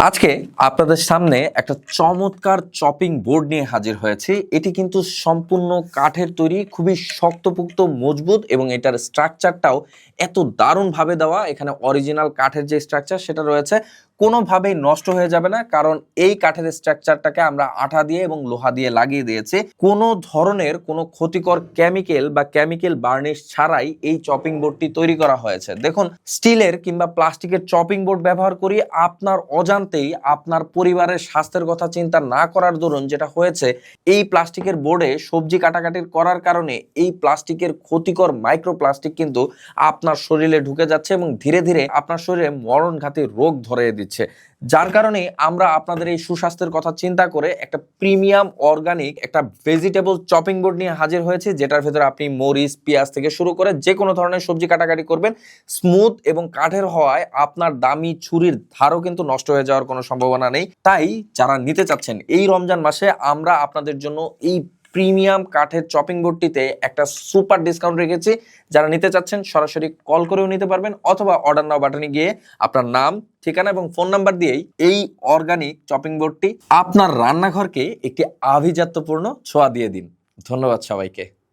আজকে আপনাদের সামনে একটা চমৎকার চপিং বোর্ড নিয়ে হাজির হয়েছি। এটি কিন্তু সম্পূর্ণ কাঠের তৈরি, খুবই শক্তপোক্ত, মজবুত এবং এটার স্ট্রাকচারটাও এত দারুণভাবে দেওয়া। এখানে অরিজিনাল কাঠের যে স্ট্রাকচার সেটা রয়েছে, কোনোভাবেই নষ্ট হয়ে যাবে না, কারণ এই কাঠের স্ট্রাকচারটাকে আমরা আঠা দিয়ে এবং লোহা দিয়ে লাগিয়ে দিয়েছি। কোনো ধরনের কোনো ক্ষতিকর কেমিক্যাল বা কেমিক্যাল বার্নিশ ছাড়াই এই চপিং বোর্ডটি তৈরি করা হয়েছে। দেখুন, স্টিলের কিংবা প্লাস্টিকের চপিং বোর্ড ব্যবহার করি আপনার অজান্তেই আপনার পরিবারের স্বাস্থ্যের কথা চিন্তা না করার দরুন যেটা হয়েছে, এই প্লাস্টিকের বোর্ডে সবজি কাটাকাটির করার কারণে এই প্লাস্টিকের ক্ষতিকর মাইক্রোপ্লাস্টিক কিন্তু আপনার শরীরে ঢুকে যাচ্ছে এবং ধীরে ধীরে আপনার শরীরে মরণঘাতী রোগ ধরিয়ে দিচ্ছে। যার কারণে আমরা আপনাদের এই সুস্বাস্থ্যের কথা চিন্তা করে একটা প্রিমিয়াম অর্গানিক একটা ভেজিটেবল চপিং বোর্ড নিয়ে হাজির হয়েছে, যেটার ভেতরে আপনি মরিচ, পেঁয়াজ থেকে শুরু করে যে কোনো ধরনের সবজি কাটাকাটি করবেন। স্মুথ এবং কাঠের হওয়ায় আপনার দামি ছুরির ধারও কিন্তু নষ্ট হয়ে যাওয়ার কোনো সম্ভাবনা নেই। তাই যারা নিতে চাচ্ছেন, এই রমজান মাসে আমরা আপনাদের জন্য এই প্রিমিয়াম কাঠের চপিং বোর্ডটিতে একটা সুপার ডিসকাউন্ট রেখেছি। যারা নিতে চাচ্ছেন সরাসরি কল করেও নিতে পারবেন, অথবা অর্ডার নাও বাটনে গিয়ে আপনার নাম, ঠিকানা এবং ফোন নাম্বার দিয়েই এই অর্গানিক চপিং বোর্ডটি আপনার রান্নাঘরকে একটি আভিজাত্যপূর্ণ ছোঁয়া দিয়ে দিন। ধন্যবাদ সবাইকে।